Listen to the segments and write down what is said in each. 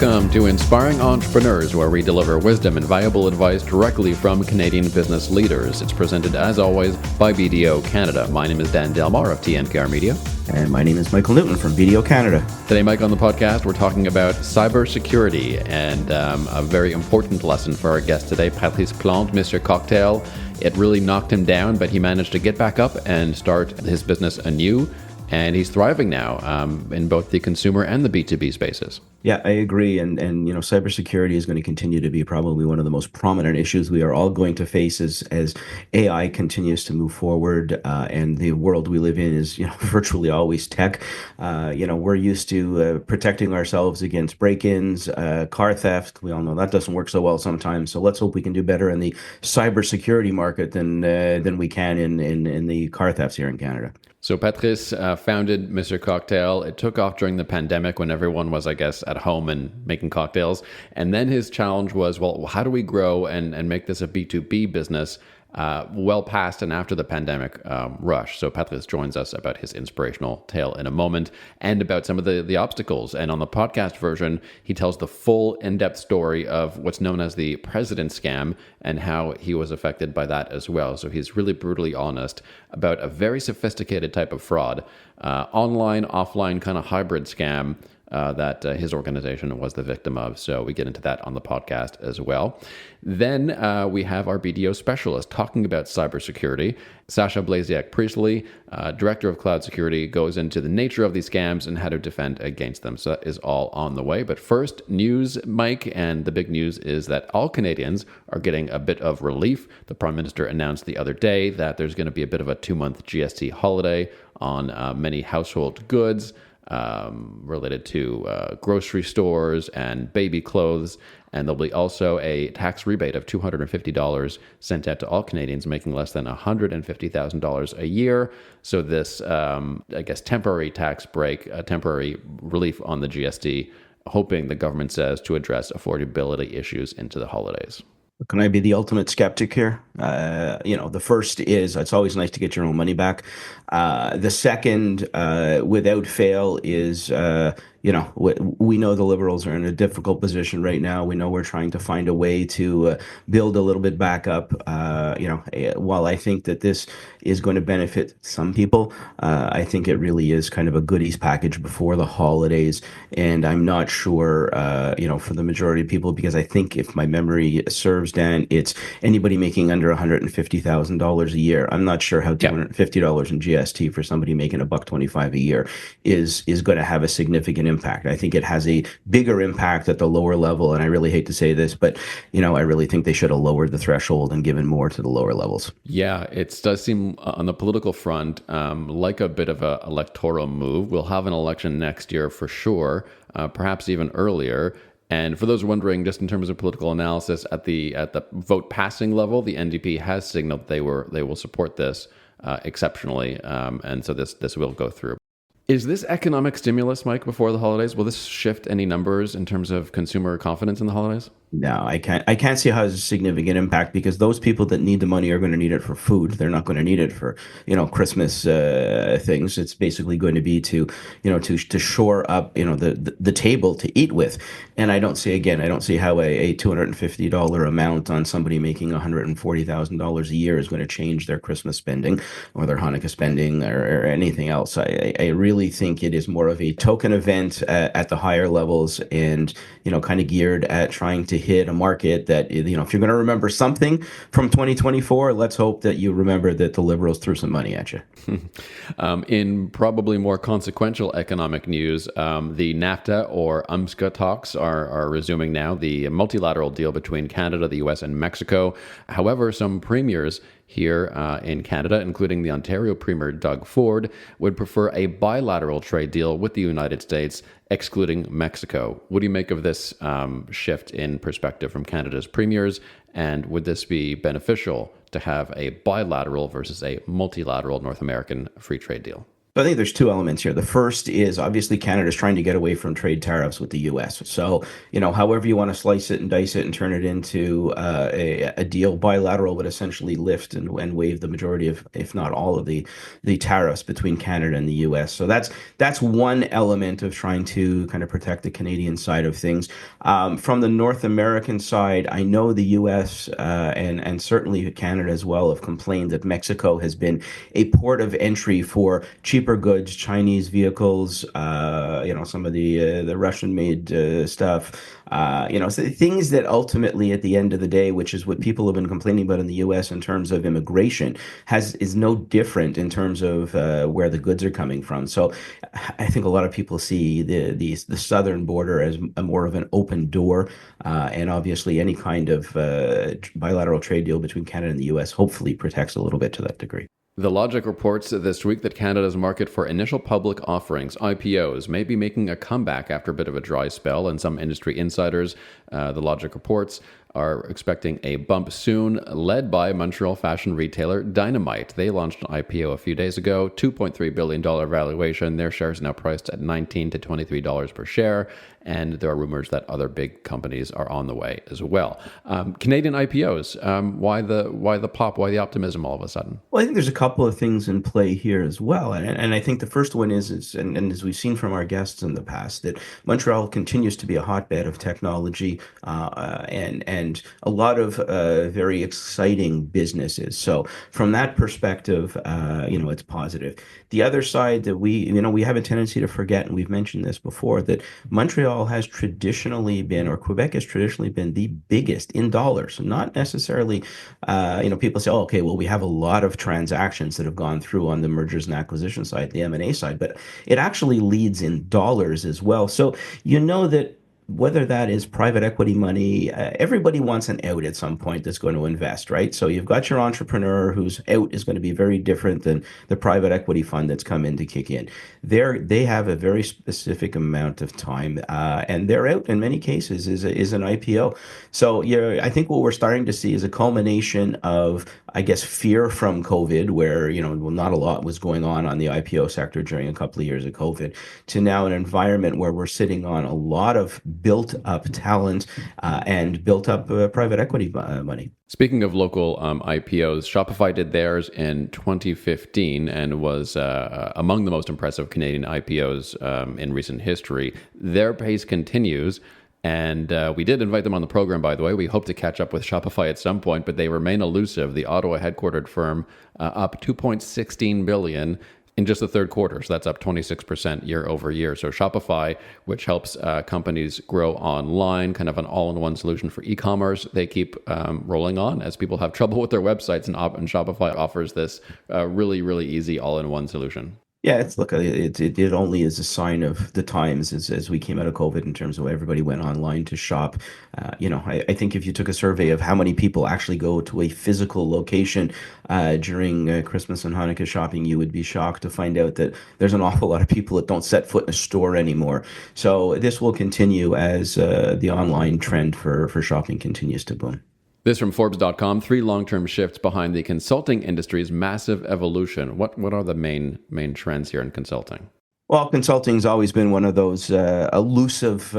Welcome to Inspiring Entrepreneurs, where we deliver wisdom and valuable advice directly from Canadian business leaders. It's presented, as always, by BDO Canada. My name is Dan Delmar of TNKR Media. And my name is Michael Newton from BDO Canada. Today, Mike, on the podcast, we're talking about cybersecurity and a very important lesson for our guest today, Patrice Plante, Monsieur Cocktail. It really knocked him down, but he managed to get back up and start his business anew. And he's thriving now in both the consumer and the B2B spaces. Yeah, I agree. And cybersecurity is going to continue to be probably one of the most prominent issues we are all going to face as AI continues to move forward. And the world we live in is, virtually always tech. We're used to protecting ourselves against break-ins, car theft. We all know that doesn't work so well sometimes. So let's hope we can do better in the cybersecurity market than we can in the car thefts here in Canada. So Patrice founded Monsieur Cocktail. It took off during the pandemic when everyone was, I guess, at home and making cocktails. And then his challenge was, well, how do we grow and make this a B2B business well past and after the pandemic rush? So Patrice joins us about his inspirational tale in a moment and about some of the obstacles. And on the podcast version, he tells the full in-depth story of what's known as the president scam and how he was affected by that as well. So he's really brutally honest about a very sophisticated type of fraud, online, offline kind of hybrid scam that his organization was the victim of. So we get into that on the podcast as well. Then we have our BDO specialist talking about cybersecurity. Sacha Blasiak-Priestley, Director of Cloud Security, goes into the nature of these scams and how to defend against them. So that is all on the way. But first, news, Mike, and the big news is that all Canadians are getting a bit of relief. The Prime Minister announced the other day that there's going to be a bit of a 2-month GST holiday on many household goods related to grocery stores and baby clothes. And there'll be also a tax rebate of $250 sent out to all Canadians making less than $150,000 a year. So this, temporary tax break, temporary relief on the GST, hoping the government says to address affordability issues into the holidays. Can I be the ultimate skeptic here? The first is it's always nice to get your own money back. The second, without fail, is we know the Liberals are in a difficult position right now. We know we're trying to find a way to build a little bit back up. While I think that this is going to benefit some people, I think it really is kind of a goodies package before the holidays. And I'm not sure, for the majority of people, because I think if my memory serves, Dan, it's anybody making under $150,000 a year. I'm not sure how $250 in GST for somebody making $125 a year is going to have a significant impact. I think it has a bigger impact at the lower level, and I really hate to say this, but I really think they should have lowered the threshold and given more to the lower levels. Yeah, it does seem on the political front like a bit of an electoral move. We'll have an election next year for sure, perhaps even earlier. And for those wondering, just in terms of political analysis, at the vote passing level, the NDP has signaled they will support this exceptionally, and so this will go through. Is this economic stimulus, Mike, before the holidays? Will this shift any numbers in terms of consumer confidence in the holidays? No, I can't see how it's a significant impact, because those people that need the money are going to need it for food. They're not going to need it for, Christmas things. It's basically going to be to shore up, the table to eat with. And I don't see how a $250 amount on somebody making $140,000 a year is going to change their Christmas spending or their Hanukkah spending or anything else. I really think it is more of a token event at the higher levels and, kind of geared at trying to hit a market that, if you're going to remember something from 2024, let's hope that you remember that the Liberals threw some money at you. In probably more consequential economic news, the NAFTA or UMSCA talks are resuming now, the multilateral deal between Canada, the US, and Mexico. However, some premiers here in Canada, including the Ontario Premier Doug Ford, would prefer a bilateral trade deal with the United States, excluding Mexico. What do you make of this shift in perspective from Canada's premiers? And would this be beneficial to have a bilateral versus a multilateral North American free trade deal? I think there's two elements here. The first is obviously Canada's trying to get away from trade tariffs with the US. So, however you want to slice it and dice it and turn it into a deal, bilateral would essentially lift and waive the majority of, if not all of the tariffs between Canada and the US. So that's one element of trying to kind of protect the Canadian side of things. From the North American side, I know the US and certainly Canada as well have complained that Mexico has been a port of entry for cheaper goods, Chinese vehicles, some of the Russian-made stuff, so things that ultimately, at the end of the day, which is what people have been complaining about in the U.S. in terms of immigration, is no different in terms of where the goods are coming from. So, I think a lot of people see the southern border as more of an open door, and obviously any kind of bilateral trade deal between Canada and the U.S. hopefully protects a little bit to that degree. The Logic reports this week that Canada's market for initial public offerings, IPOs, may be making a comeback after a bit of a dry spell, and some industry insiders, the Logic reports, are expecting a bump soon, led by Montreal fashion retailer Dynamite. They launched an IPO a few days ago, $2.3 billion valuation. Their shares are now priced at $19 to $23 per share, and there are rumors that other big companies are on the way as well. Canadian IPOs, why the pop, why the optimism all of a sudden? Well, I think there's a couple of things in play here as well. And I think the first one is and as we've seen from our guests in the past, that Montreal continues to be a hotbed of technology and a lot of very exciting businesses. So from that perspective, it's positive. The other side that we have a tendency to forget, and we've mentioned this before, that Montreal has traditionally been, or Quebec has traditionally been, the biggest in dollars. Not necessarily, people say, oh, okay, well, we have a lot of transactions that have gone through on the mergers and acquisition side, the M&A side, but it actually leads in dollars as well. So that whether that is private equity money, everybody wants an out at some point that's going to invest, right? So you've got your entrepreneur whose out is going to be very different than the private equity fund that's come in to kick in. They have a very specific amount of time, and their out in many cases is an IPO. So I think what we're starting to see is a culmination of, I guess, fear from COVID, where not a lot was going on the IPO sector during a couple of years of COVID, to now an environment where we're sitting on a lot of built up talent and built up private equity money. Speaking of local IPOs, Shopify did theirs in 2015 and was among the most impressive Canadian IPOs in recent history. Their pace continues. And we did invite them on the program, by the way. We hope to catch up with Shopify at some point, but they remain elusive. The Ottawa headquartered firm up $2.16 billion in just the third quarter. So that's up 26% year over year. So Shopify, which helps companies grow online, kind of an all-in-one solution for e-commerce, they keep rolling on as people have trouble with their websites, and Shopify offers this really, really easy all-in-one solution. Yeah, it only is a sign of the times as we came out of COVID in terms of everybody went online to shop. I think if you took a survey of how many people actually go to a physical location during Christmas and Hanukkah shopping, you would be shocked to find out that there's an awful lot of people that don't set foot in a store anymore. So this will continue as the online trend for shopping continues to boom. This from Forbes.com, 3 long-term shifts behind the consulting industry's massive evolution. What are the main trends here in consulting? Well, consulting's always been one of those elusive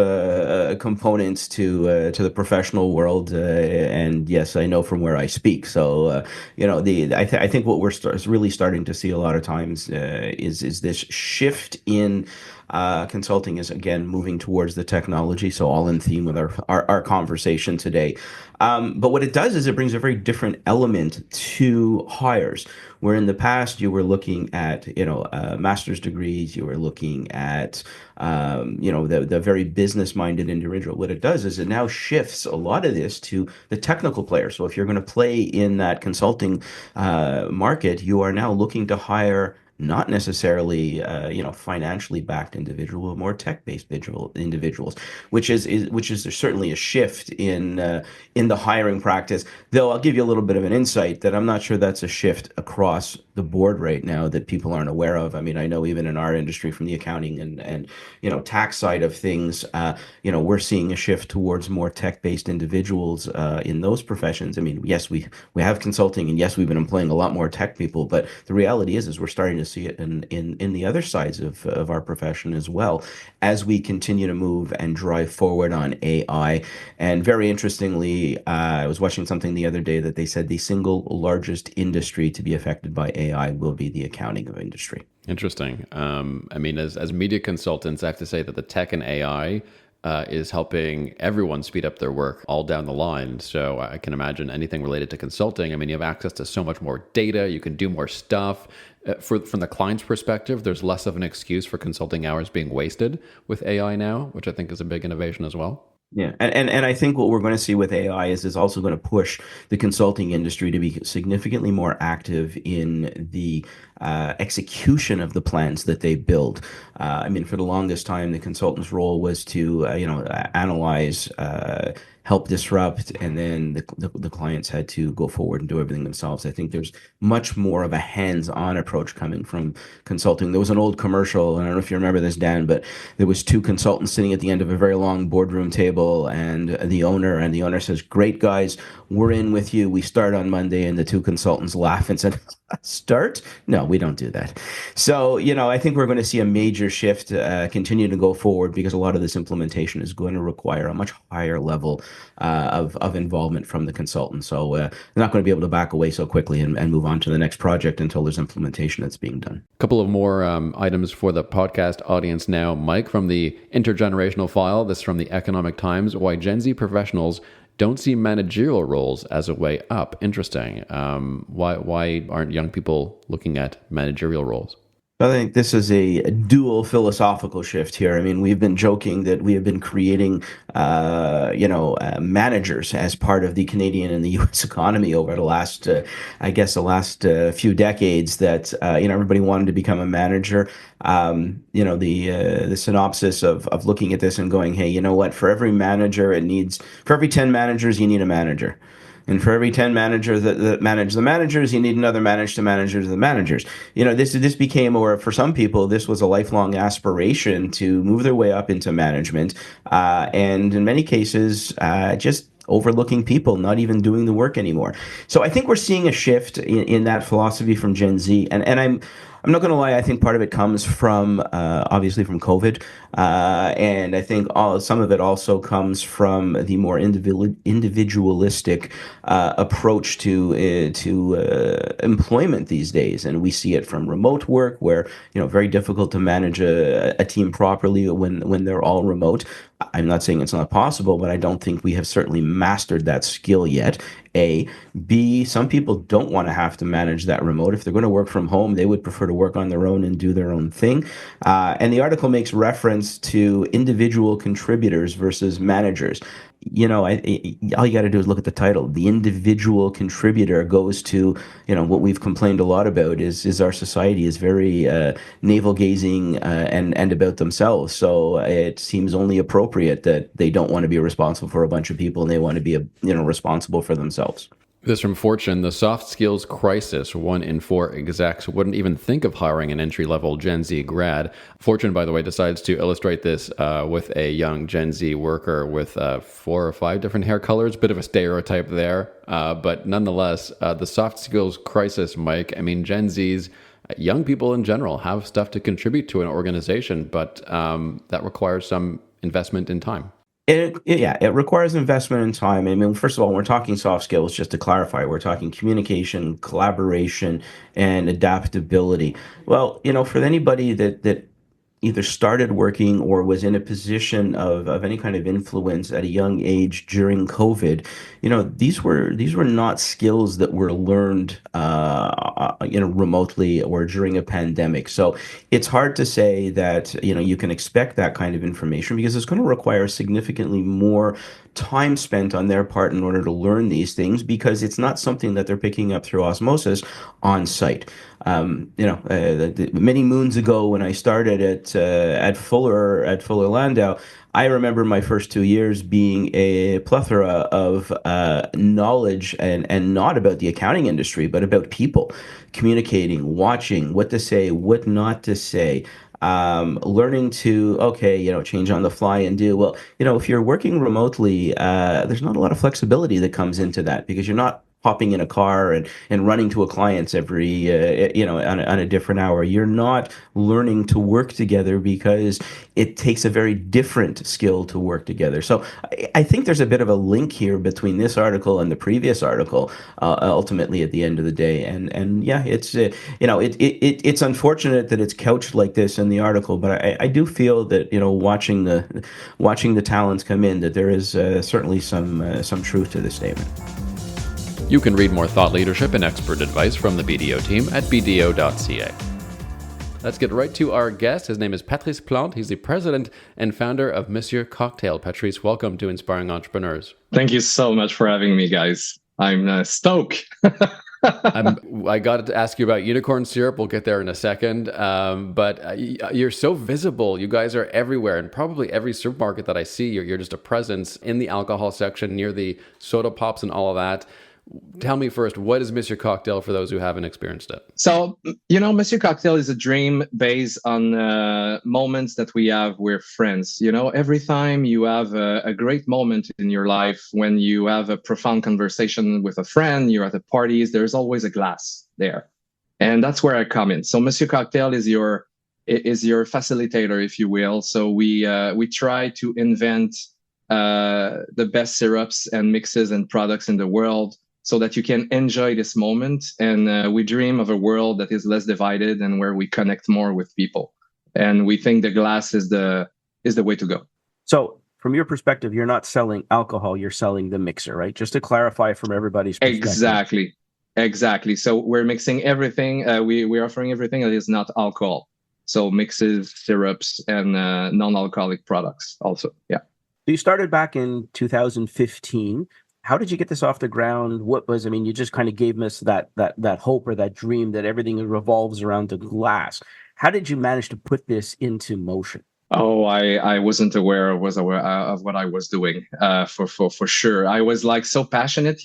components to the professional world, and yes, I know from where I speak. So, I think what we're really starting to see a lot of times is this shift in consulting is again moving towards the technology. So all in theme with our conversation today. But what it does is it brings a very different element to hires. Where in the past you were looking at, master's degrees, you were looking at, the very business-minded individual. What it does is it now shifts a lot of this to the technical player. So if you're going to play in that consulting market, you are now looking to hire not necessarily, financially backed individual, but more tech-based individuals, which is certainly a shift in the hiring practice. Though I'll give you a little bit of an insight that I'm not sure that's a shift across the board right now that people aren't aware of. I mean, I know even in our industry, from the accounting and tax side of things, we're seeing a shift towards more tech-based individuals in those professions. I mean, yes, we have consulting, and yes, we've been employing a lot more tech people, but the reality is we're starting to see it in the other sides of our profession as well, as we continue to move and drive forward on AI. And very interestingly, I was watching something the other day that they said the single largest industry to be affected by AI will be the accounting of industry. Interesting. I mean, as media consultants, I have to say that the tech and AI is helping everyone speed up their work all down the line. So I can imagine anything related to consulting. I mean, you have access to so much more data. You can do more stuff. From the client's perspective, there's less of an excuse for consulting hours being wasted with AI now, which I think is a big innovation as well. Yeah, and I think what we're going to see with AI is also going to push the consulting industry to be significantly more active in the execution of the plans that they build. I mean, for the longest time, the consultant's role was to analyze, help disrupt, and then the clients had to go forward and do everything themselves. I think there's much more of a hands-on approach coming from consulting. There was an old commercial, and I don't know if you remember this, Dan, but there was two consultants sitting at the end of a very long boardroom table, and the owner says, "Great guys, we're in with you. We start on Monday." And the two consultants laugh and said, "Start? No, we don't do that." So, I think we're going to see a major shift continue to go forward, because a lot of this implementation is going to require a much higher level of involvement from the consultant. So they're not going to be able to back away so quickly and move on to the next project until there's implementation that's being done. A couple of more items for the podcast audience now. Mike, from the Intergenerational File, this is from the Economic Times: why Gen Z professionals don't see managerial roles as a way up. Interesting. Why aren't young people looking at managerial roles? I think this is a dual philosophical shift here. I mean, we've been joking that we have been creating, managers as part of the Canadian and the U.S. economy over the last, few decades. That everybody wanted to become a manager. The synopsis of looking at this and going, hey, you know what? For every 10 managers, you need a manager. And for every 10 managers that manage the managers, you need another manager to manage the managers. This became, or for some people, this was a lifelong aspiration to move their way up into management. And in many cases, just overlooking people, not even doing the work anymore. So I think we're seeing a shift in that philosophy from Gen Z. And I'm not going to lie, I think part of it comes from, obviously, from COVID. And I think some of it also comes from the more individualistic approach to employment these days. And we see it from remote work, where, very difficult to manage a team properly when they're all remote. I'm not saying it's not possible, but I don't think we have certainly mastered that skill yet. A. B, some people don't want to have to manage that remote. If they're going to work from home, they would prefer to work on their own and do their own thing. And the article makes reference to individual contributors versus managers. All you got to do is look at the title. The individual contributor goes to, what we've complained a lot about is our society is very navel gazing and about themselves. So it seems only appropriate that they don't want to be responsible for a bunch of people, and they want to be responsible for themselves. This from Fortune: the soft skills crisis. 1 in 4 execs wouldn't even think of hiring an entry-level Gen Z grad. Fortune, by the way, decides to illustrate this with a young Gen Z worker with 4 or 5 different hair colors. Bit of a stereotype there. But nonetheless, the soft skills crisis, Mike. I mean, Gen Zs, young people in general, have stuff to contribute to an organization, but that requires some investment in time. It requires investment in time. I mean, first of all, when we're talking soft skills, just to clarify, we're talking communication, collaboration, and adaptability. Well, for anybody that either started working or was in a position of any kind of influence at a young age during COVID, these were not skills that were learned, remotely or during a pandemic. So it's hard to say that, you can expect that kind of information, because it's going to require significantly more time spent on their part in order to learn these things, because it's not something that they're picking up through osmosis on site. Many moons ago, when I started at Fuller Landau, I remember my first 2 years being a plethora of knowledge, and not about the accounting industry, but about people, communicating, watching, what to say, what not to say. Learning to, change on the fly and do. Well, if you're working remotely, there's not a lot of flexibility that comes into that, because you're not hopping in a car and running to a client's every on a different hour. You're not learning to work together because it takes a very different skill to work together. So I think there's a bit of a link here between this article and the previous article, ultimately at the end of the day. And yeah, it's it's unfortunate that it's couched like this in the article, but I do feel that watching the talents come in, that there is certainly some truth to this statement. You can read more thought leadership and expert advice from the BDO team at bdo.ca. Let's get right to our guest. His name is Patrice Plante. He's the president and founder of Monsieur Cocktail. Patrice, welcome to Inspiring Entrepreneurs. Thank you so much for having me, guys. I'm stoked. I got to ask you about unicorn syrup. We'll get there in a second. But you're so visible. You guys are everywhere. And probably every supermarket that I see, you're just a presence in the alcohol section near the soda pops and all of that. Tell me first, what is Monsieur Cocktail for those who haven't experienced it? So, Monsieur Cocktail is a dream based on moments that we have with friends. Every time you have a great moment in your life, when you have a profound conversation with a friend, you're at the parties, there's always a glass there. And that's where I come in. So Monsieur Cocktail is your facilitator, if you will. So we try to invent the best syrups and mixes and products in the world, so that you can enjoy this moment. And we dream of a world that is less divided and where we connect more with people. And we think the glass is the way to go. So from your perspective, you're not selling alcohol, you're selling the mixer, right? Just to clarify from everybody's perspective. Exactly. So we're mixing everything. We're offering everything that is not alcohol. So mixes, syrups, and non-alcoholic products also. Yeah. You started back in 2015. How did you get this off the ground? You just kind of gave us that hope or that dream that everything revolves around the glass. How did you manage to put this into motion? Oh, I wasn't aware of what I was doing, for sure. I was like so passionate.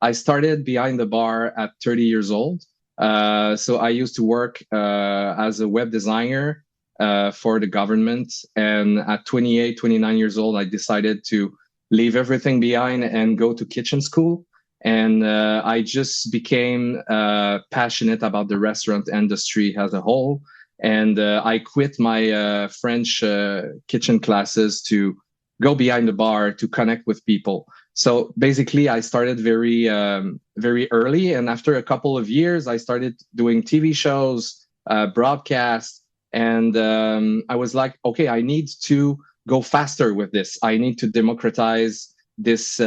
I started behind the bar at 30 years old. So I used to work as a web designer for the government. And at 28, 29 years old, I decided to leave everything behind and go to kitchen school. And I just became passionate about the restaurant industry as a whole. And I quit my French kitchen classes to go behind the bar to connect with people. So basically, I started very, very early. And after a couple of years, I started doing TV shows, broadcasts. And I was like, okay, I need to go faster with this. I need to democratize this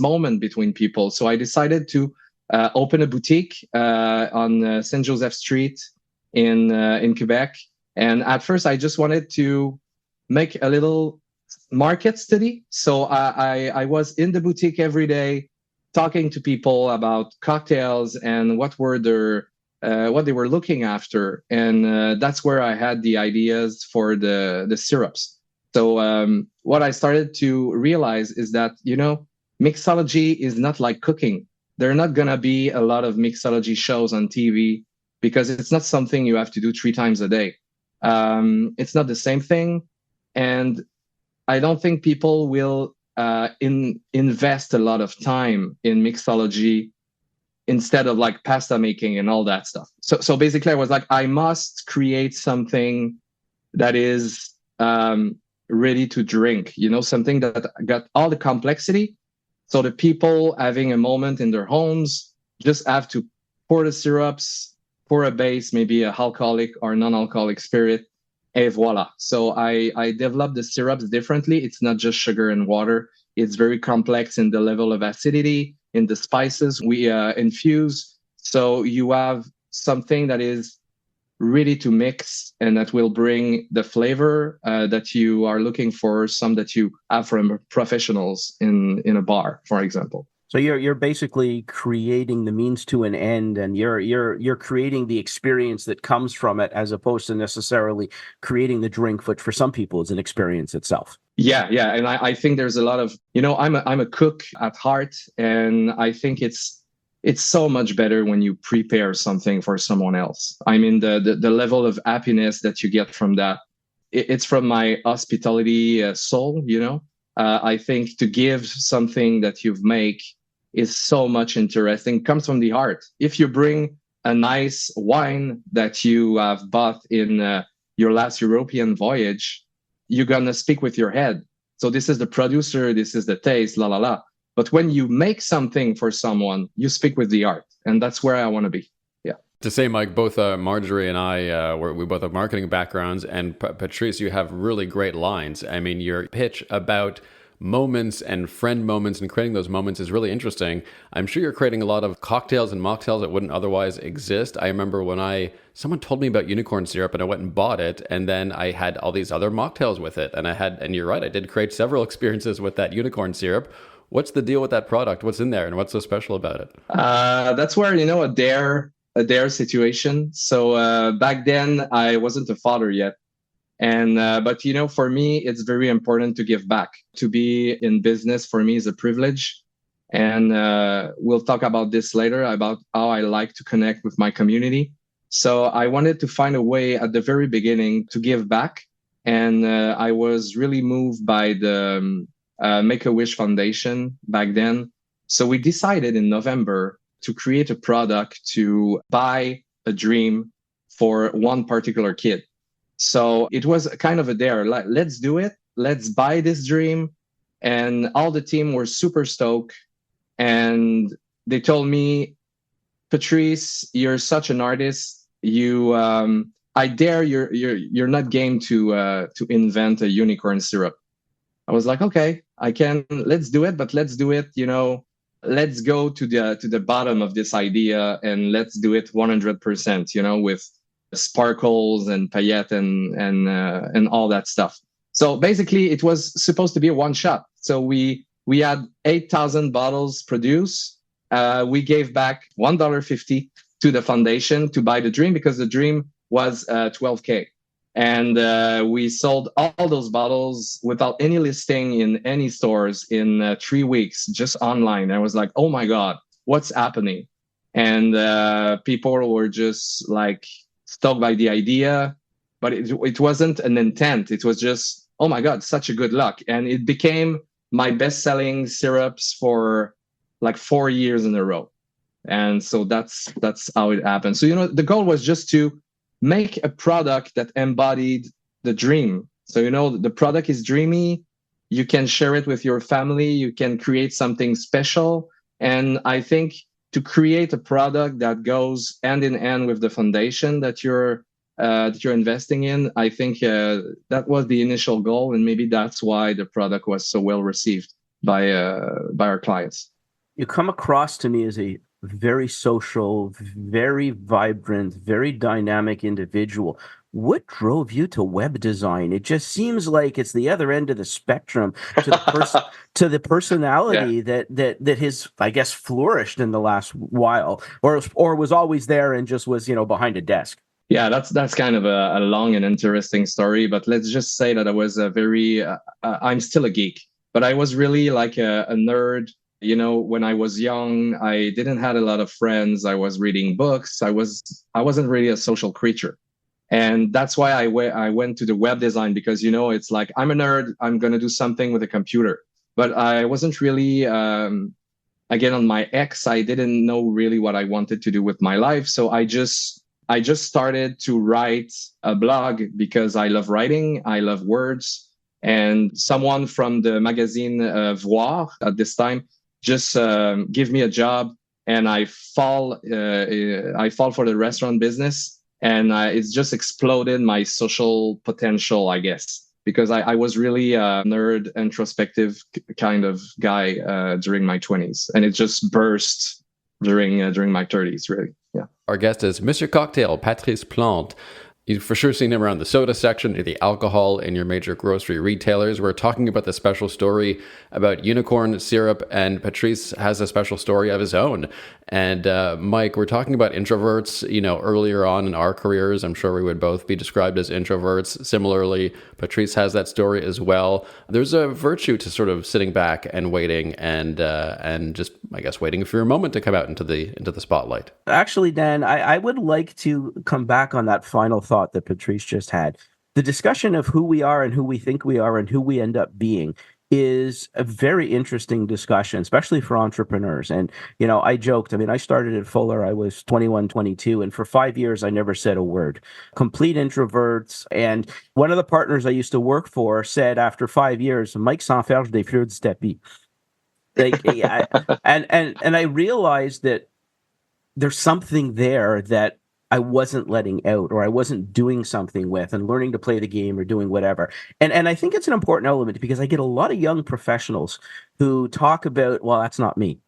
moment between people. So I decided to open a boutique on Saint Joseph Street in Quebec. And at first, I just wanted to make a little market study. So I was in the boutique every day, talking to people about cocktails and what they were looking after. And that's where I had the ideas for the syrups. So what I started to realize is that, mixology is not like cooking. There are not going to be a lot of mixology shows on TV because it's not something you have to do 3 times a day. It's not the same thing. And I don't think people will invest a lot of time in mixology instead of like pasta making and all that stuff. So basically I was like, I must create something that is ready to drink, something that got all the complexity. So the people having a moment in their homes just have to pour the syrups, pour a base, maybe a alcoholic or non-alcoholic spirit, et voila. So I developed the syrups differently. It's not just sugar and water. It's very complex in the level of acidity, in the spices we infuse. So you have something that is ready to mix and that will bring the flavor that you are looking for, some that you have from professionals in a bar, for example. So you're basically creating the means to an end, and you're creating the experience that comes from it, as opposed to necessarily creating the drink, which for some people is an experience itself. Yeah, and I think there's a lot of, I'm a cook at heart, and I think it's so much better when you prepare something for someone else. I mean, the level of happiness that you get from that, it's from my hospitality soul, I think to give something that you've made is so much interesting. It comes from the heart. If you bring a nice wine that you have bought in your last European voyage, you're gonna speak with your head. So this is the producer, this is the taste, la la la. But when you make something for someone, you speak with the art, and that's where I want to be. Yeah. To say, Mike, both Marjorie and I, we both have marketing backgrounds, and Patrice, you have really great lines. I mean, your pitch about moments and friend moments and creating those moments is really interesting. I'm sure you're creating a lot of cocktails and mocktails that wouldn't otherwise exist. I remember when someone told me about unicorn syrup and I went and bought it, and then I had all these other mocktails with it. And you're right, I did create several experiences with that unicorn syrup. What's the deal with that product? What's in there and what's so special about it? That's where, a dare situation. So back then I wasn't a father yet. And but for me, it's very important to give back. To be in business for me is a privilege, and we'll talk about this later about how I like to connect with my community. So I wanted to find a way at the very beginning to give back, and I was really moved by the Make-A-Wish Foundation back then. So we decided in November to create a product to buy a dream for one particular kid. So it was kind of a dare. Like, let's do it. Let's buy this dream. And all the team were super stoked. And they told me, Patrice, you're such an artist. I dare you're not game to invent a unicorn syrup. I was like, okay, I can. Let's do it, but let's do it. Let's go to the bottom of this idea and let's do it 100%. With sparkles and paillettes and all that stuff. So basically, it was supposed to be a one shot. So we had 8,000 bottles produced. We gave back $1.50 to the foundation to buy the dream because the dream was $12K. And we sold all those bottles without any listing in any stores in 3 weeks, just online. I was like, oh my God, what's happening? And people were just like, stoked by the idea, but it wasn't an intent. It was just, oh my God, such a good luck. And it became my best-selling syrups for like 4 years in a row. And so that's how it happened. So, the goal was just to make a product that embodied the dream. So, the product is dreamy. You can share it with your family. You can create something special. And I think to create a product that goes hand in hand with the foundation that you're investing in, I think that was the initial goal, and maybe that's why the product was so well received by our clients. You come across to me as a very social, very vibrant, very dynamic individual. What drove you to web design? It just seems like it's the other end of the spectrum to the personality that has, I guess, flourished in the last while, or was always there and just was, behind a desk. Yeah, that's kind of a long and interesting story. But let's just say that I was I'm still a geek, but I was really like a nerd. When I was young, I didn't have a lot of friends. I was reading books. I wasn't really a social creature. And that's why I went to the web design because, it's like, I'm a nerd. I'm going to do something with a computer. But I wasn't really, again, on my X, I didn't know really what I wanted to do with my life. So I just started to write a blog because I love writing. I love words. And someone from the magazine Voir at this time just give me a job. And I fall for the restaurant business. And it's just exploded my social potential, I guess, because I was really a nerd, introspective kind of guy during my 20s. And it just burst during my 30s, really. Yeah. Our guest is Monsieur Cocktail, Patrice Plante. You've for sure seen him around the soda section or the alcohol in your major grocery retailers. We're talking about the special story about unicorn syrup, and Patrice has a special story of his own. And Mike, we're talking about introverts, earlier on in our careers. I'm sure we would both be described as introverts. Similarly, Patrice has that story as well. There's a virtue to sort of sitting back and waiting and just, I guess, waiting for your moment to come out into the spotlight. Actually, Dan, I would like to come back on that final thought that Patrice just had. The discussion of who we are and who we think we are and who we end up being is a very interesting discussion, especially for entrepreneurs. And, I joked, I started at Fuller, I was 21, 22, and for 5 years, I never said a word. Complete introverts. And one of the partners I used to work for said after 5 years, Mike sans faire des fleurs du tapis. Like, and I realized that there's something there that I wasn't letting out, or I wasn't doing something with, and learning to play the game or doing whatever. And I think it's an important element, because I get a lot of young professionals who talk about, well, that's not me.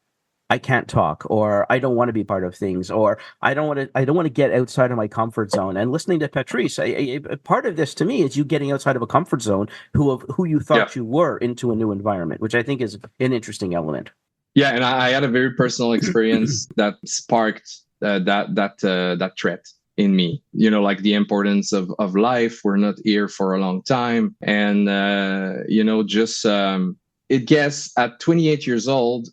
I can't talk, or I don't want to be part of things, or I don't want to get outside of my comfort zone. And listening to Patrice, a part of this to me is you getting outside of a comfort zone, who you thought you were, into a new environment, which I think is an interesting element. Yeah, and I had a very personal experience that sparked that threat in me. Like the importance of life. We're not here for a long time, and it gets at 28 years old.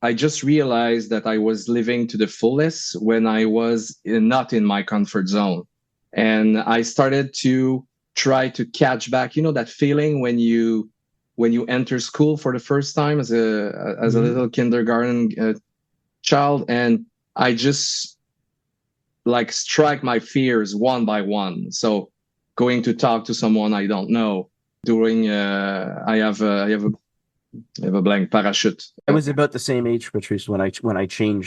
I just realized that I was living to the fullest when I was not in my comfort zone, and I started to try to catch back. That feeling when you enter school for the first time as a little kindergarten child, and I just strike my fears one by one. So going to talk to someone I don't know, doing I have a blank parachute. I was about the same age, Patrice, when I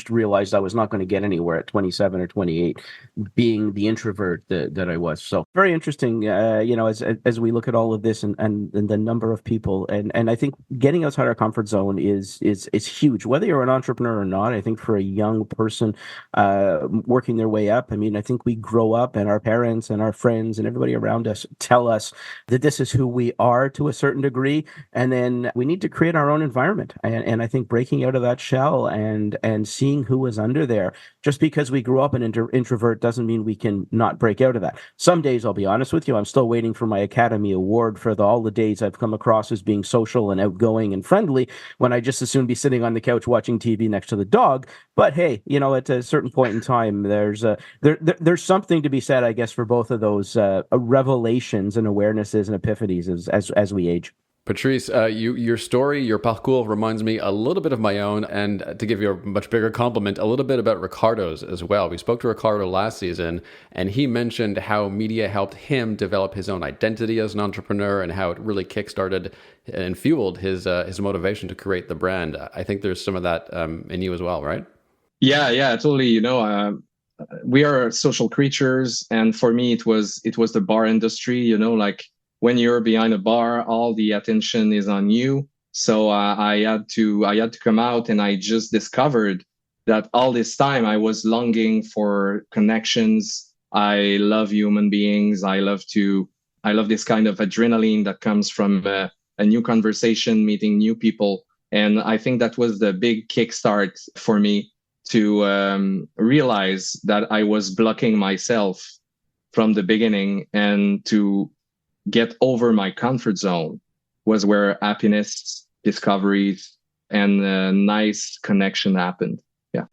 realized I was not going to get anywhere at 27 or 28, being the introvert that I was. So very interesting, as we look at all of this and the number of people, and I think getting outside our comfort zone is huge, whether you're an entrepreneur or not. I think for a young person working their way up, I think we grow up and our parents and our friends and everybody around us tell us that this is who we are to a certain degree, and then we need to create our own environment. And I think breaking out of that shell and seeing who is under there, just because we grew up an introvert doesn't mean we can not break out of that. Some days, I'll be honest with you, I'm still waiting for my Academy Award for all the days I've come across as being social and outgoing and friendly, when I just as soon be sitting on the couch watching TV next to the dog. But hey, at a certain point in time, there's something to be said, I guess, for both of those revelations and awarenesses and epiphanies as we age. Patrice, your story, your parcours reminds me a little bit of my own, and to give you a much bigger compliment, a little bit about Ricardo's as well. We spoke to Ricardo last season, and he mentioned how media helped him develop his own identity as an entrepreneur, and how it really kickstarted and fueled his motivation to create the brand. I think there's some of that in you as well, right? Yeah, totally. We are social creatures, and for me, it was the bar industry. When you're behind a bar, all the attention is on you. So I had to come out, and I just discovered that all this time I was longing for connections. I love human beings. I love this kind of adrenaline that comes from a new conversation, meeting new people. And I think that was the big kickstart for me to realize that I was blocking myself from the beginning, and to get over my comfort zone was where happiness, discoveries, and a nice connection happened. Yeah.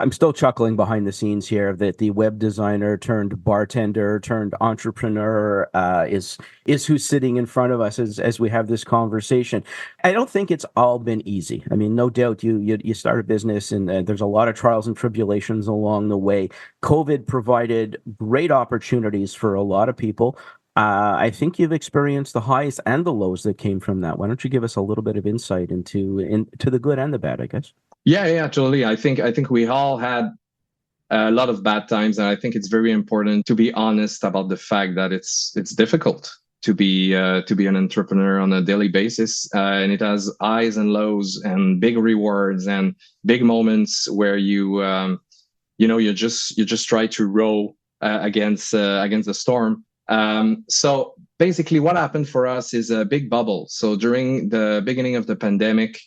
I'm still chuckling behind the scenes here that the web designer turned bartender turned entrepreneur is who's sitting in front of us as we have this conversation. I don't think it's all been easy. No doubt you start a business, and there's a lot of trials and tribulations along the way. COVID provided great opportunities for a lot of people. I think you've experienced the highs and the lows that came from that. Why don't you give us a little bit of insight into the good and the bad, I guess? Yeah, totally. I think we all had a lot of bad times, and I think it's very important to be honest about the fact that it's difficult to be an entrepreneur on a daily basis, and it has highs and lows, and big rewards and big moments where you just try to row against the storm. So basically what happened for us is a big bubble. So during the beginning of the pandemic,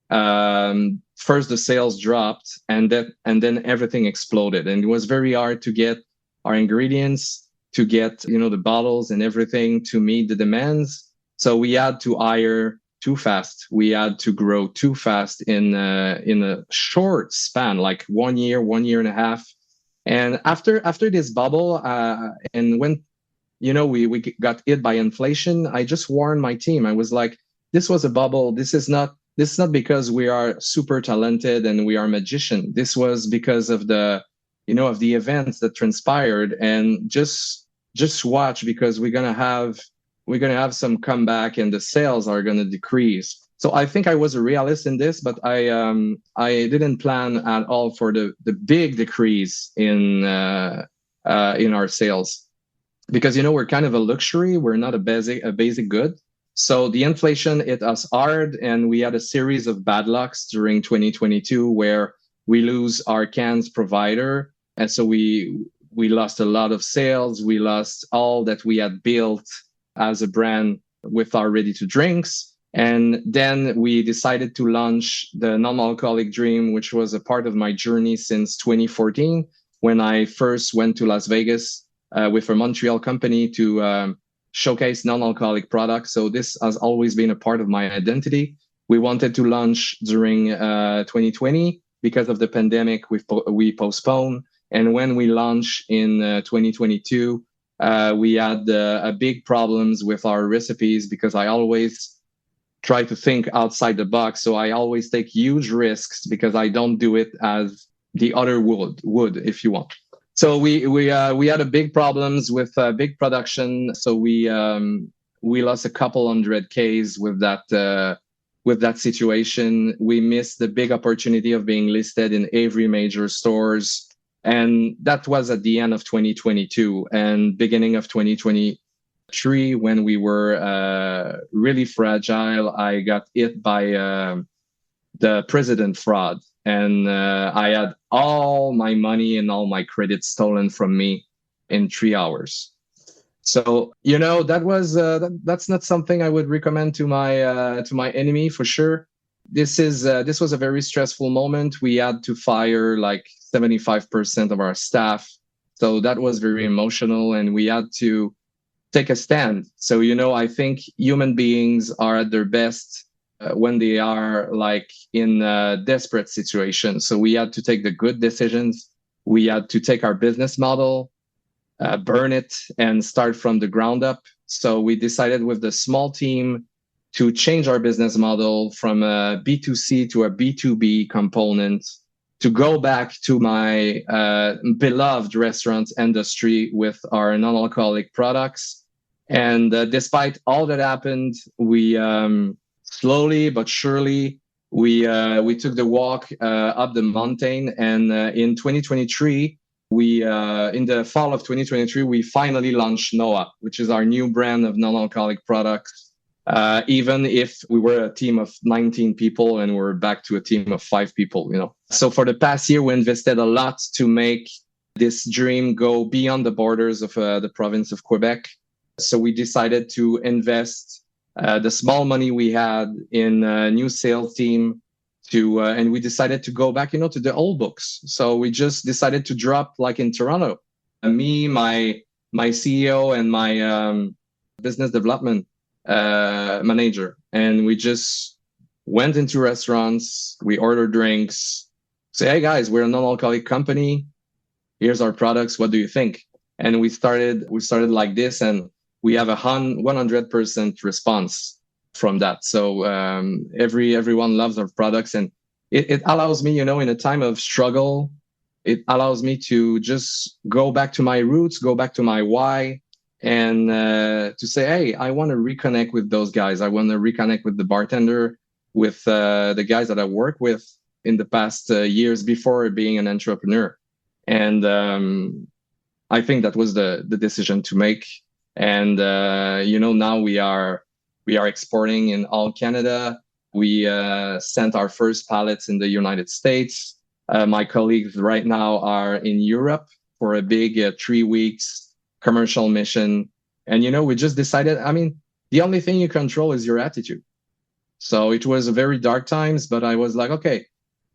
first the sales dropped, and then everything exploded, and it was very hard to get our ingredients, to get the bottles and everything to meet the demands. So we had to hire too fast. We had to grow too fast in a short span, like 1 year, 1.5 years. And after this bubble, and when we got hit by inflation, I just warned my team. I was like, this was a bubble. This is not because we are super talented and we are magician. This was because of the, of the events that transpired. And just watch, because we're gonna have some comeback and the sales are gonna decrease. So I think I was a realist in this, but I didn't plan at all for the big decrease in our sales, because we're kind of a luxury. We're not a basic good. So the inflation hit us hard, and we had a series of bad lucks during 2022 where we lose our cans provider, and so we lost a lot of sales. We lost all that we had built as a brand with our ready to drinks. And then we decided to launch the non-alcoholic dream, which was a part of my journey since 2014, when I first went to Las Vegas with a Montreal company to showcase non-alcoholic products. So this has always been a part of my identity. We wanted to launch during 2020. Because of the pandemic, we postponed. And when we launched in 2022, we had big problems with our recipes, because I always try to think outside the box. So I always take huge risks, because I don't do it as the other would, if you want. So we had a big problems with big production. So we lost a couple hundred Ks with that situation. We missed the big opportunity of being listed in every major stores. And that was at the end of 2022 and beginning of 2023, when we were really fragile. I got hit by the president fraud, and I had all my money and all my credit stolen from me in 3 hours. So that was that's not something I would recommend to my enemy, for sure. This was a very stressful moment. We had to fire like 75% of our staff, so that was very emotional, and we had to take a stand. So I think human beings are at their best when they are like in a desperate situation. So we had to take the good decisions. We had to take our business model, burn it, and start from the ground up. So we decided with the small team to change our business model from a B2C to a B2B component, to go back to my beloved restaurant industry with our non-alcoholic products. And despite all that happened, we slowly but surely we took the walk up the mountain. And in 2023, in the fall of 2023, we finally launched Noah, which is our new brand of non-alcoholic products. Even if we were a team of 19 people and we're back to a team of 5 people, So for the past year, we invested a lot to make this dream go beyond the borders of the province of Quebec. So we decided to invest the small money we had in a new sales team and we decided to go back, to the old books. So we just decided to drop, like in Toronto, me, my CEO and my business development manager. And we just went into restaurants, we ordered drinks, say, hey guys, we're a non-alcoholic company. Here's our products. What do you think? And we started like this, and we have 100% response from that. So everyone loves our products, and it allows me, in a time of struggle, it allows me to just go back to my roots, go back to my why, and to say, hey, I want to reconnect with those guys. I want to reconnect with the bartender, with the guys that I work with in the past years before being an entrepreneur. And I think that was the decision to make. And now we are exporting in all Canada. We sent our first pallets in the United States. My colleagues right now are in Europe for a big 3 weeks commercial mission. And we just decided, the only thing you control is your attitude. So it was a very dark times, but I was like, okay,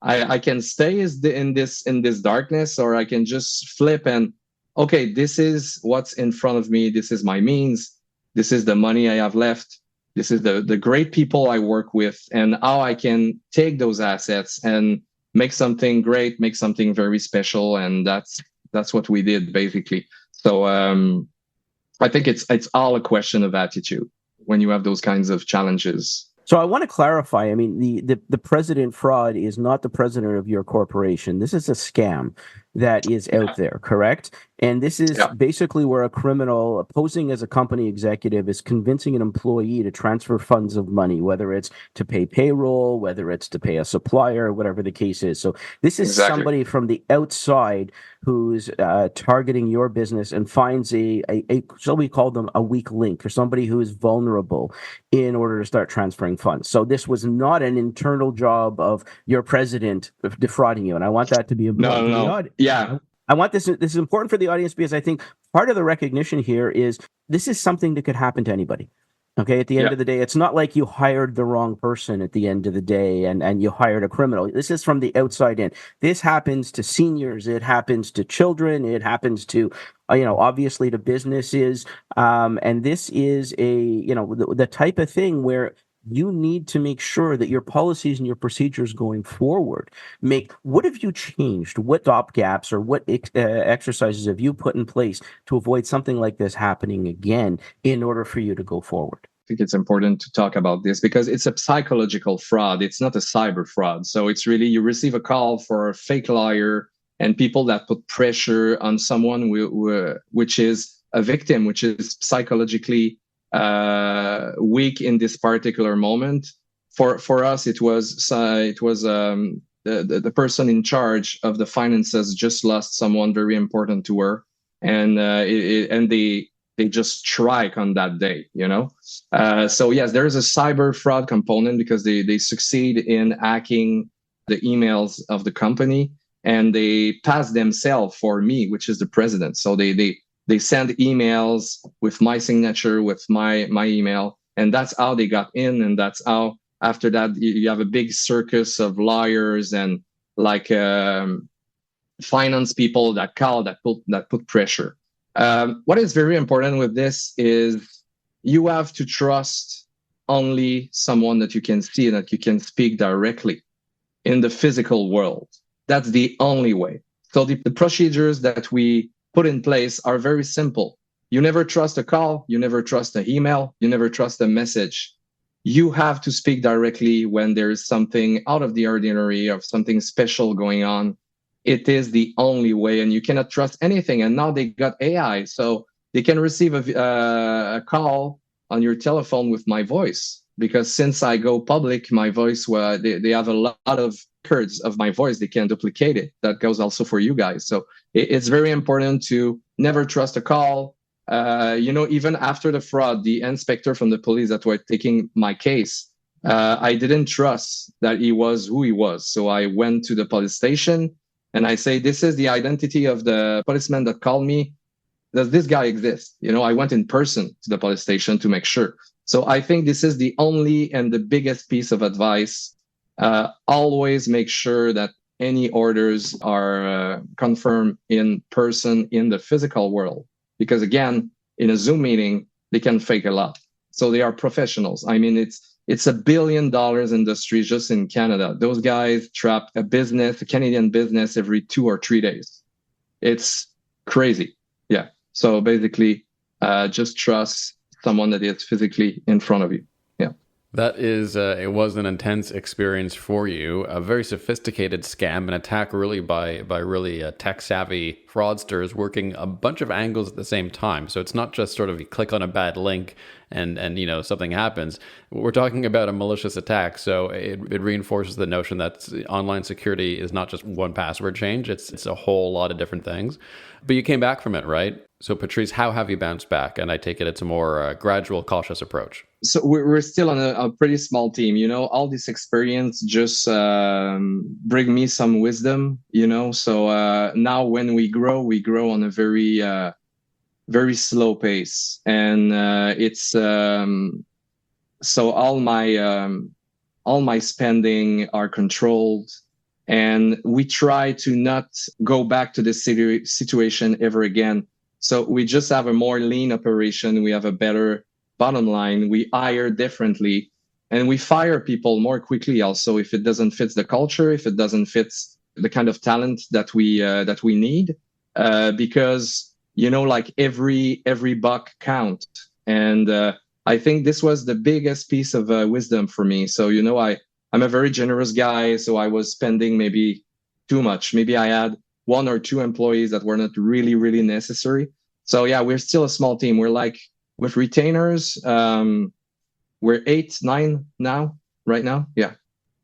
I can stay in this darkness, or I can just flip and, okay, this is what's in front of me. This is my means. This is the money I have left. This is the great people I work with, and how I can take those assets and make something great, make something very special. And that's what we did, basically. So I think it's all a question of attitude when you have those kinds of challenges. So I want to clarify. I mean, the president fraud is not the president of your corporation. This is a scam that is out there, correct? And this is basically where a criminal posing as a company executive is convincing an employee to transfer funds of money, whether it's to pay payroll, whether it's to pay a supplier, whatever the case is. So this is somebody from the outside who's targeting your business and finds a shall we call them a weak link, or somebody who is vulnerable, in order to start transferring funds. So this was not an internal job of your president defrauding you. And I want that to be important for the audience. Yeah. I want this is important for the audience, because I think part of the recognition here is this is something that could happen to anybody. Okay, at the end of the day, it's not like you hired the wrong person at the end of the day and you hired a criminal. This is from the outside in. This happens to seniors. It happens to children. It happens to, obviously to businesses. And this is the type of thing where you need to make sure that your policies and your procedures going forward what have you changed? What stop gaps or what exercises have you put in place to avoid something like this happening again in order for you to go forward? I think it's important to talk about this because it's a psychological fraud. It's not a cyber fraud. So it's really, you receive a call for a fake lawyer and people that put pressure on someone which is a victim, which is psychologically weak in this particular moment. For us, it was the person in charge of the finances just lost someone very important to her, and they just strike on that day. So yes, there is a cyber fraud component because they succeed in hacking the emails of the company and they pass themselves for me, which is the president. So they send emails with my signature, with my email, and that's how they got in. And that's how, after that, you have a big circus of lawyers and finance people that call, that put pressure. What is very important with this is you have to trust only someone that you can see and that you can speak directly in the physical world. That's the only way. So the procedures that we put in place are very simple. You never trust a call. You never trust an email. You never trust a message. You have to speak directly when there is something out of the ordinary or something special going on. It is the only way, and you cannot trust anything. And now they got AI, so they can receive a call on your telephone with my voice. Because since I go public, my voice, they have a lot of records of my voice. They can duplicate it. That goes also for you guys. So it's very important to never trust a call. Even after the fraud, the inspector from the police that were taking my case, I didn't trust that he was who he was. So I went to the police station and I say, this is the identity of the policeman that called me. Does this guy exist? I went in person to the police station to make sure. So I think this is the only and the biggest piece of advice. Always make sure that any orders are confirmed in person in the physical world. Because again, in a Zoom meeting, they can fake a lot. So they are professionals. I mean, it's $1 billion industry just in Canada. Those guys trap a Canadian business every 2 or 3 days. It's crazy. Yeah. So basically, just trust someone that is physically in front of you. Yeah. That is, it was an intense experience for you. A very sophisticated scam, an attack really by really tech-savvy fraudsters working a bunch of angles at the same time. So it's not just sort of you click on a bad link and something happens. We're talking about a malicious attack. So it reinforces the notion that online security is not just one password change. It's a whole lot of different things. But you came back from it, right? So Patrice, how have you bounced back? And I take it it's a more gradual, cautious approach. So we're still on a pretty small team. All this experience just bring me some wisdom. So now when we grow on a very very slow pace, and it's so all my spending are controlled, and we try to not go back to this situation ever again. So we just have a more lean operation. We have a better bottom line. We hire differently, and we fire people more quickly. Also, if it doesn't fit the culture, if it doesn't fit the kind of talent that we need, because like every buck count, and I think this was the biggest piece of wisdom for me. So, I'm a very generous guy. So I was spending maybe too much. Maybe I had one or two employees that were not really, really necessary. So yeah, we're still a small team. We're like with retainers, we're 8, 9 now, right now. Yeah,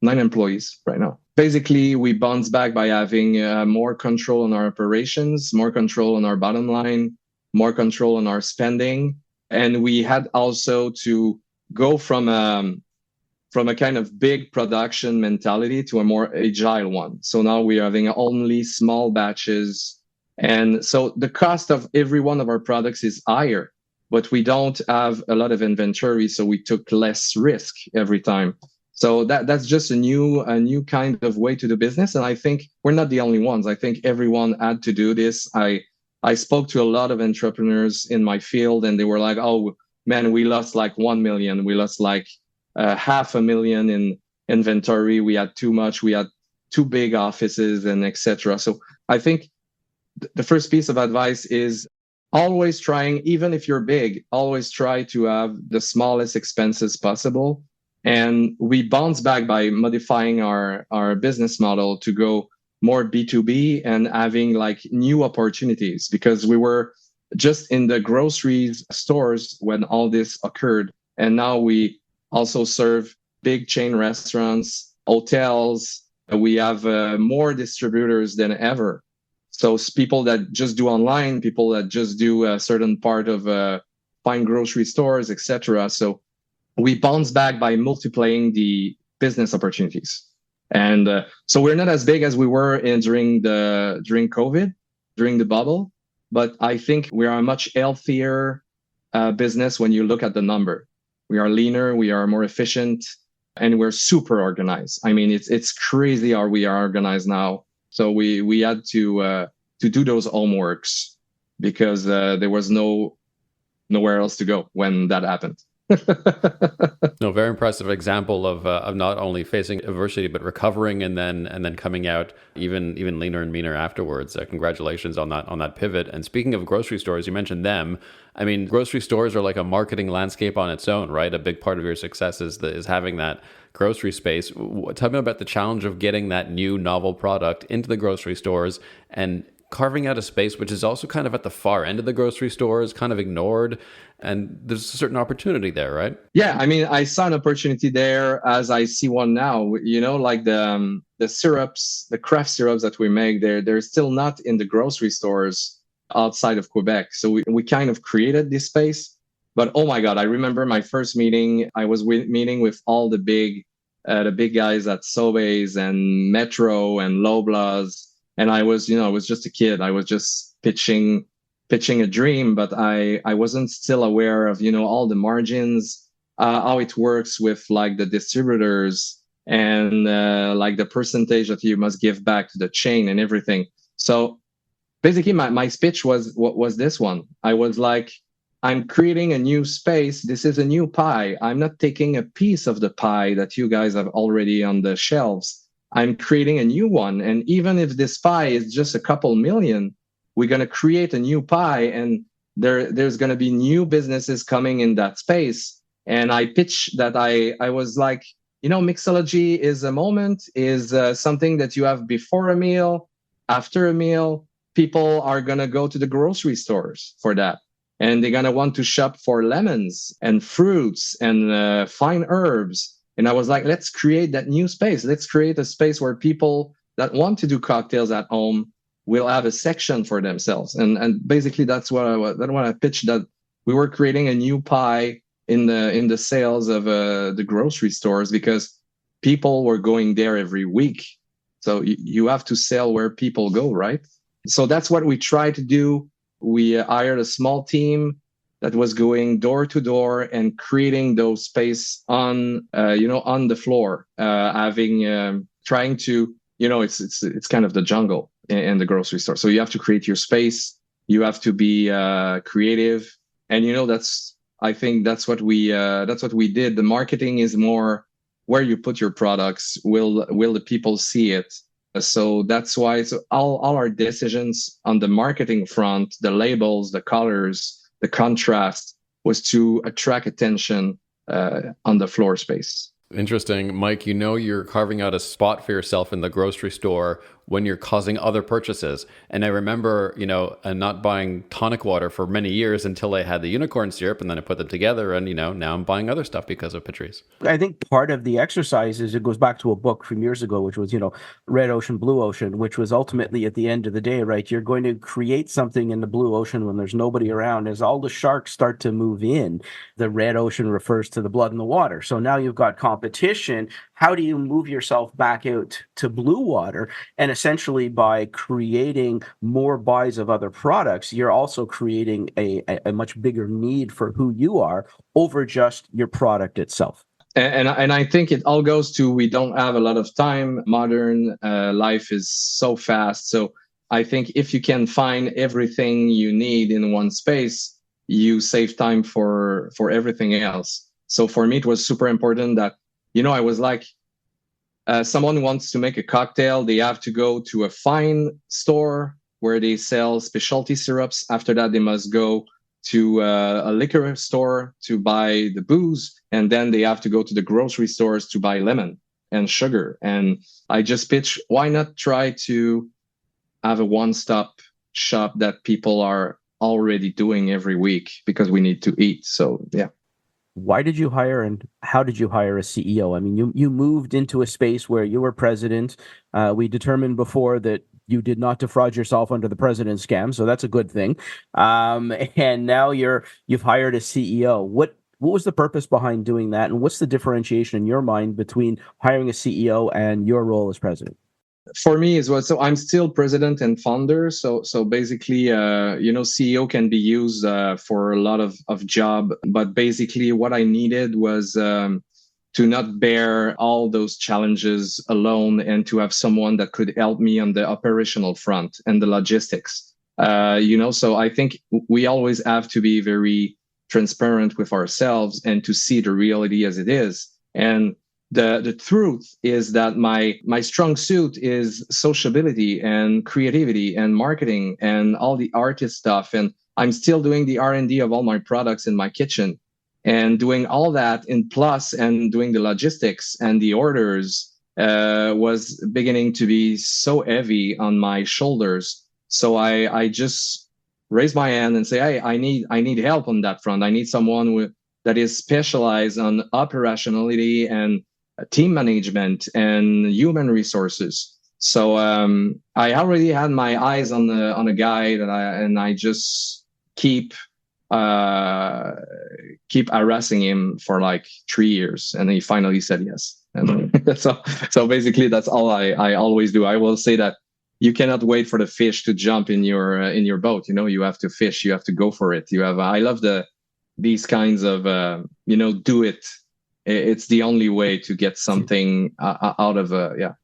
9 employees right now. Basically, we bounce back by having more control on our operations, more control on our bottom line, more control on our spending. And we had also to go from a kind of big production mentality to a more agile one. So now we are having only small batches. And so the cost of every one of our products is higher, but we don't have a lot of inventory. So we took less risk every time. So that's just a new kind of way to do business. And I think we're not the only ones. I think everyone had to do this. I spoke to a lot of entrepreneurs in my field, and they were like, oh man, we lost like 1 million. We lost like $500,000 in inventory. We had too much. We had too big offices and etc. So I think the first piece of advice is always trying, even if you're big, always try to have the smallest expenses possible. And we bounce back by modifying our business model to go more B2B and having like new opportunities, because we were just in the grocery stores when all this occurred. And now we also serve big chain restaurants, hotels. We have more distributors than ever. So it's people that just do online, people that just do a certain part of fine grocery stores, etc. So we bounce back by multiplying the business opportunities. And so we're not as big as we were during COVID, during the bubble, but I think we are a much healthier business when you look at the number. We are leaner, we are more efficient, and we're super organized. I mean, it's crazy how we are organized now. So we had to do those homeworks because there was nowhere else to go when that happened. No, very impressive example of not only facing adversity but recovering and then coming out even leaner and meaner afterwards. Congratulations on that pivot. And speaking of grocery stores, you mentioned them. I mean, grocery stores are like a marketing landscape on its own, right? A big part of your success is having that grocery space. Tell me about the challenge of getting that new novel product into the grocery stores and carving out a space which is also kind of at the far end of the grocery stores, kind of ignored. And there's a certain opportunity there, right? Yeah, I mean, I saw an opportunity there as I see one now. Like the syrups, the craft syrups that we make, they're still not in the grocery stores outside of Quebec. So we kind of created this space. But oh my God, I remember my first meeting. I was meeting with all the big guys at Sobeys and Metro and Loblaws. And I was just a kid. I was just pitching a dream, but I wasn't still aware of, all the margins, how it works with like the distributors and like the percentage that you must give back to the chain and everything. So basically my speech was this one. I was like, I'm creating a new space. This is a new pie. I'm not taking a piece of the pie that you guys have already on the shelves. I'm creating a new one. And even if this pie is just a couple million, we're going to create a new pie, and there's going to be new businesses coming in that space. And I pitched that I was like, mixology is a moment, is something that you have before a meal, after a meal. People are going to go to the grocery stores for that. And they're going to want to shop for lemons and fruits and fine herbs. And I was like, let's create that new space. Let's create a space where people that want to do cocktails at home will have a section for themselves. And basically that's what I pitched, that we were creating a new pie in the sales of the grocery stores, because people were going there every week. So you have to sell where people go, right? So that's what we tried to do. We hired a small team that was going door to door and creating those space on the floor, trying to, it's kind of the jungle in the grocery store. So you have to create your space. You have to be creative, and I think that's what we did. The marketing is more where you put your products. Will the people see it? So that's why. So all our decisions on the marketing front, the labels, the colors, the contrast, was to attract attention on the floor space. Interesting. Mike, you're carving out a spot for yourself in the grocery store when you're causing other purchases. And I remember, not buying tonic water for many years until I had the unicorn syrup, and then I put them together, and, now I'm buying other stuff because of Patrice. I think part of the exercise is it goes back to a book from years ago, which was, Red Ocean, Blue Ocean, which was ultimately at the end of the day, right? You're going to create something in the blue ocean when there's nobody around. As all the sharks start to move in, the red ocean refers to the blood in the water. So now you've got competition. How do you move yourself back out to blue water? And essentially by creating more buys of other products, you're also creating a much bigger need for who you are over just your product itself. And I think it all goes to, we don't have a lot of time. Modern life is so fast. So I think if you can find everything you need in one space, you save time for everything else. So for me, it was super important that, I was like, someone who wants to make a cocktail, they have to go to a fine store where they sell specialty syrups. After that, they must go to a liquor store to buy the booze. And then they have to go to the grocery stores to buy lemon and sugar. And I just pitch, why not try to have a one-stop shop that people are already doing every week, because we need to eat. So, yeah. Why did you hire and how did you hire a CEO? I mean, you moved into a space where you were president. We determined before that you did not defraud yourself under the president scam, so that's a good thing. And now you've hired a CEO. What was the purpose behind doing that, and what's the differentiation in your mind between hiring a CEO and your role as president? For me as well, so I'm still president and founder. So basically, CEO can be used for a lot of job. But basically, what I needed was to not bear all those challenges alone, and to have someone that could help me on the operational front and the logistics. So I think we always have to be very transparent with ourselves and to see the reality as it is. And the truth is that my strong suit is sociability and creativity and marketing and all the artist stuff. And I'm still doing the R&D of all my products in my kitchen, and doing all that in plus, and doing the logistics and the orders was beginning to be so heavy on my shoulders. So I just raise my hand and say, hey, I need help on that front. I need someone that is specialized on operationality and team management and human resources. So I already had my eyes on a guy that I just keep harassing him for like 3 years, and he finally said yes. And so basically that's all I always do. I will say that you cannot wait for the fish to jump in your boat. You have to fish. You have to go for it. I love these kinds of do it. It's the only way to get something out of the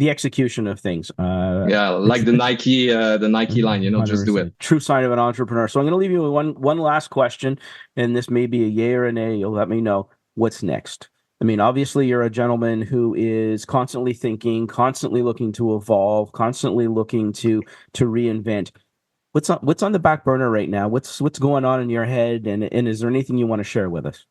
execution of things. Like the Nike line, just do it. True sign of an entrepreneur. So I'm going to leave you with one last question, and this may be a yay or a nay. You'll let me know what's next. I mean, obviously you're a gentleman who is constantly thinking, constantly looking to evolve, constantly looking to reinvent. What's on the back burner right now? What's going on in your head, and is there anything you want to share with us?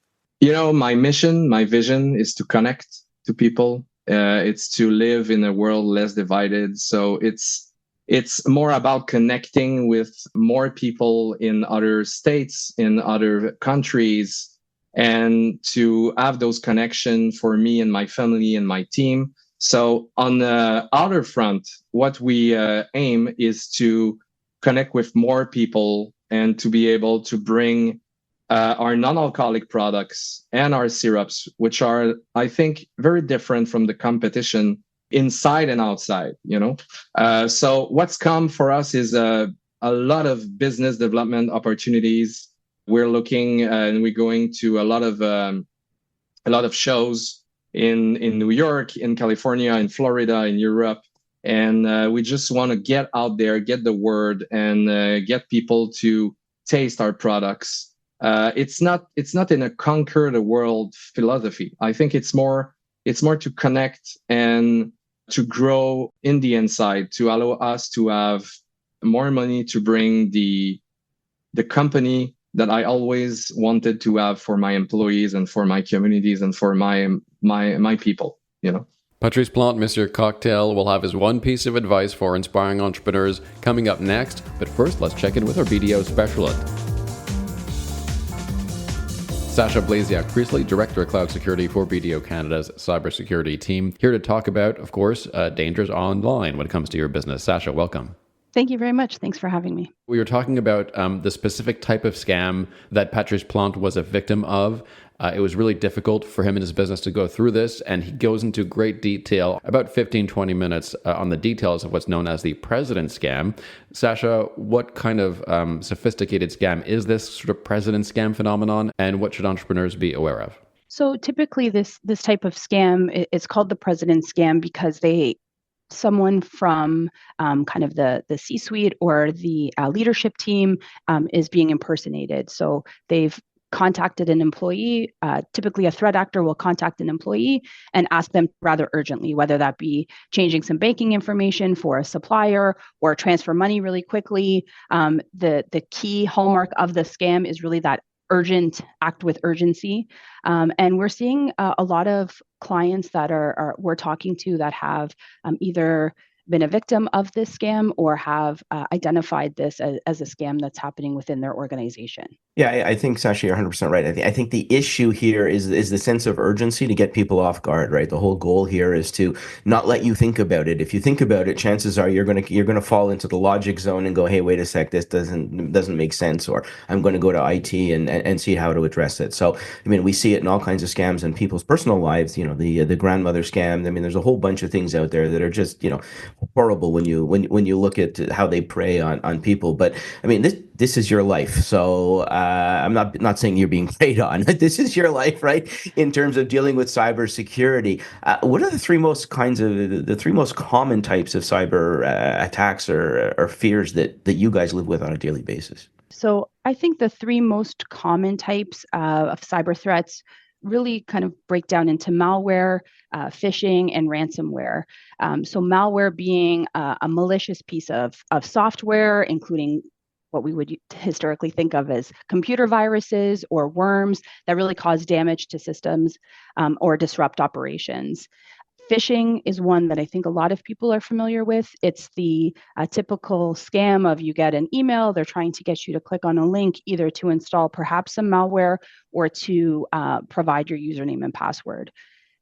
My mission, my vision is to connect to people. It's to live in a world less divided. So it's more about connecting with more people in other states, in other countries, and to have those connections for me and my family and my team. So on the outer front, what we aim is to connect with more people and to be able to bring our non-alcoholic products and our syrups, which are, I think, very different from the competition inside and outside, So what's come for us is a lot of business development opportunities. We're looking and we're going to a lot of shows in New York, in California, in Florida, in Europe. And we just want to get out there, get the word, and get people to taste our products. It's not in a conquer the world philosophy. I think it's more to connect and to grow in the inside, to allow us to have more money to bring the company that I always wanted to have for my employees and for my communities and for my people, you know. Patrice Plante, Monsieur Cocktail, will have his one piece of advice for inspiring entrepreneurs coming up next. But first, let's check in with our BDO specialist. Sacha Blasiak-Priestley, Director of Cloud Security for BDO Canada's Cybersecurity team, here to talk about, of course, dangers online when it comes to your business. Sacha, welcome. Thank you very much. Thanks for having me. We were talking about the specific type of scam that Patrice Plante was a victim of. It was really difficult for him and his business to go through this, and he goes into great detail, about 15, 20 minutes, on the details of what's known as the president scam. Sacha, what kind of sophisticated scam is this sort of president scam phenomenon, and what should entrepreneurs be aware of? So typically this type of scam, it's called the president scam because someone from kind of the C-suite or the leadership team is being impersonated. So they've contacted an employee. Typically, a threat actor will contact an employee and ask them rather urgently, whether that be changing some banking information for a supplier or transfer money really quickly. The key hallmark of the scam is really that urgent act with urgency. And we're seeing a lot of clients that we're talking to that have either been a victim of this scam or have identified this as a scam that's happening within their organization. Yeah, I think, Sacha, you're 100% right. I think the issue here is the sense of urgency to get people off guard, right? The whole goal here is to not let you think about it. If you think about it, chances are you're gonna fall into the logic zone and go, hey, wait a sec, this doesn't make sense, or I'm going to go to IT and see how to address it. So, I mean, we see it in all kinds of scams in people's personal lives. You know, the grandmother scam. I mean, there's a whole bunch of things out there that are just, you know, horrible when you look at how they prey on people. But I mean, this is your life, so I'm not saying you're being preyed on. This is your life, right? In terms of dealing with cybersecurity, what are the three most common types of cyber attacks or fears that you guys live with on a daily basis? So I think the three most common types of cyber threats really kind of break down into malware, phishing, and ransomware. So malware being a malicious piece of software, including what we would historically think of as computer viruses or worms that really cause damage to systems or disrupt operations. Phishing is one that I think a lot of people are familiar with. It's the typical scam of you get an email, they're trying to get you to click on a link either to install perhaps some malware or to provide your username and password.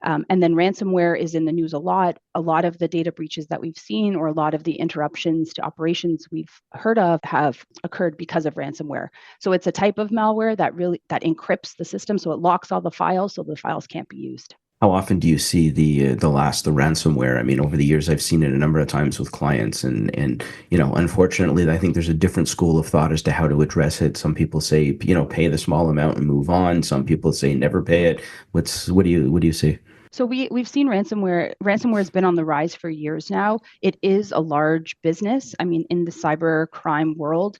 And then ransomware is in the news a lot. A lot of the data breaches that we've seen or a lot of the interruptions to operations we've heard of have occurred because of ransomware. So it's a type of malware that encrypts the system, so it locks all the files so the files can't be used. How often do you see the ransomware? I mean, over the years, I've seen it a number of times with clients, and you know, unfortunately, I think there's a different school of thought as to how to address it. Some people say, you know, pay the small amount and move on. Some people say never pay it. What do you see? So we've seen ransomware. Ransomware has been on the rise for years now. It is a large business. I mean, in the cyber crime world,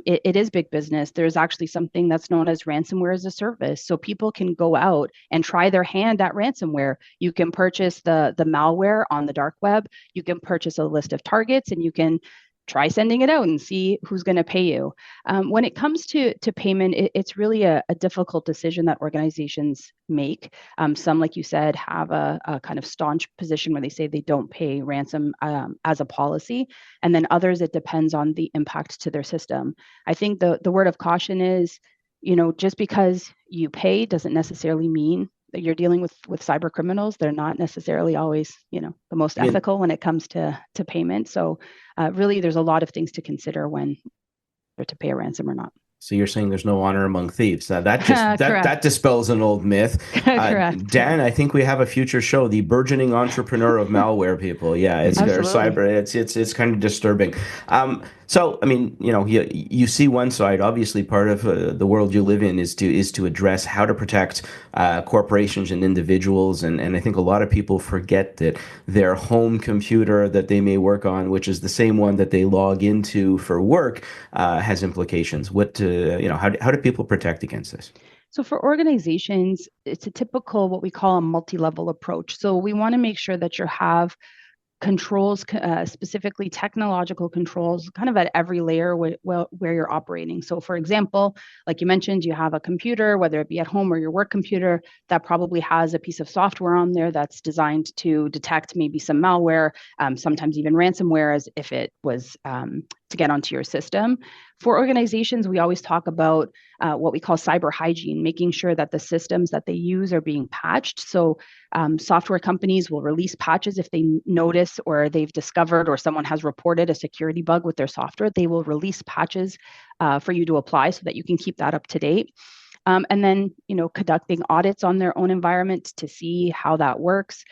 it is big business. There's actually something that's known as ransomware as a service. So people can go out and try their hand at ransomware. You can purchase the malware on the dark web. You can purchase a list of targets, and you can try sending it out and see who's going to pay you. When it comes to payment, it's really a difficult decision that organizations make. Some, like you said, have a kind of staunch position where they say they don't pay ransom as a policy. And then others, it depends on the impact to their system. I think the word of caution is, you know, just because you pay doesn't necessarily mean that you're dealing with cyber criminals. They're not necessarily always, you know, the most ethical when it comes to payment. So really, there's a lot of things to consider when to pay a ransom or not. So you're saying there's no honor among thieves. Now that just that dispels an old myth. Correct. Dan, I think we have a future show, the burgeoning entrepreneur of malware people. Yeah, it's cyber. It's kind of disturbing. So I mean, you know, you see one side. Obviously, part of the world you live in is to address how to protect corporations and individuals. And I think a lot of people forget that their home computer that they may work on, which is the same one that they log into for work, has implications. How do people protect against this? So for organizations, it's a typical what we call a multi-level approach. So we want to make sure that you have controls, specifically technological controls, kind of at every layer where you're operating. So for example, like you mentioned, you have a computer, whether it be at home or your work computer, that probably has a piece of software on there that's designed to detect maybe some malware, sometimes even ransomware, as if it was to get onto your system. For organizations, we always talk about what we call cyber hygiene, making sure that the systems that they use are being patched. So software companies will release patches if they notice or they've discovered or someone has reported a security bug with their software. They will release patches for you to apply so that you can keep that up to date. And then, conducting audits on their own environment to see how that works.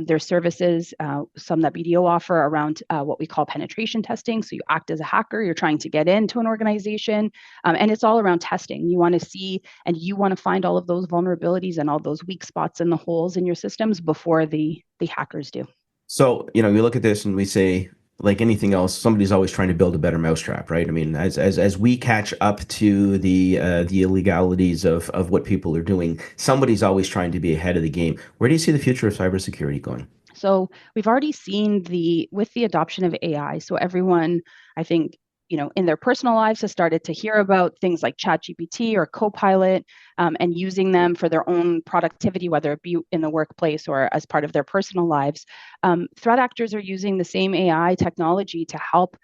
There's services, some that BDO offer around what we call penetration testing. So you act as a hacker, you're trying to get into an organization, and it's all around testing. You want to see and you want to find all of those vulnerabilities and all those weak spots and the holes in your systems before the hackers do. So, we look at this and we say, like anything else, somebody's always trying to build a better mousetrap, right? I mean, as we catch up to the illegalities of what people are doing, somebody's always trying to be ahead of the game. Where do you see the future of cybersecurity going? So we've already seen with the adoption of AI. So everyone, I think, in their personal lives has started to hear about things like ChatGPT or Copilot, and using them for their own productivity, whether it be in the workplace or as part of their personal lives. Threat actors are using the same AI technology to help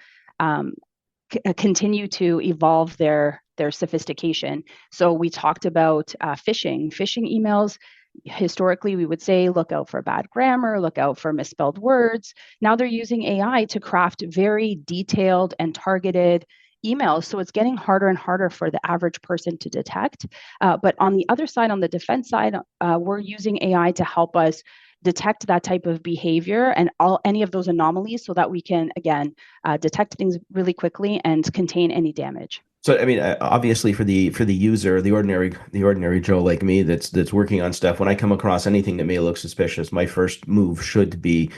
continue to evolve their sophistication. So we talked about phishing emails. Historically, we would say, look out for bad grammar, look out for misspelled words. Now they're using AI to craft very detailed and targeted emails. So it's getting harder and harder for the average person to detect. But on the other side, on the defense side, we're using AI to help us detect that type of behavior and any of those anomalies so that we can, again, detect things really quickly and contain any damage. So, I mean, obviously for the user, the ordinary Joe like me that's working on stuff, when I come across anything that may look suspicious, my first move should be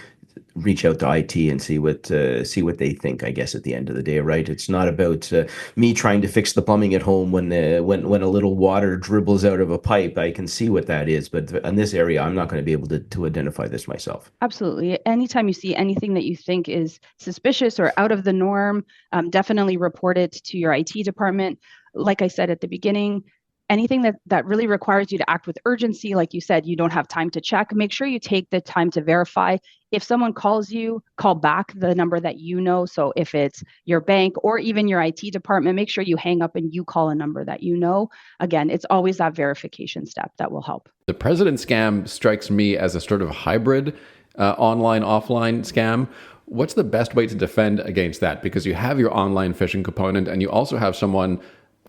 reach out to IT and see what they think, I guess, at the end of the day, right? It's not about me trying to fix the plumbing at home when a little water dribbles out of a pipe. I can see what that is, but in this area, I'm not going to be able to identify this myself. Absolutely. Anytime you see anything that you think is suspicious or out of the norm, definitely report it to your IT department. Like I said at the beginning, anything that really requires you to act with urgency, like you said, you don't have time to check, make sure you take the time to verify. If someone calls you, call back the number that you know. So if it's your bank or even your IT department, make sure you hang up and you call a number that you know. Again, it's always that verification step that will help. The president scam strikes me as a sort of hybrid online-offline scam. What's the best way to defend against that? Because you have your online phishing component and you also have someone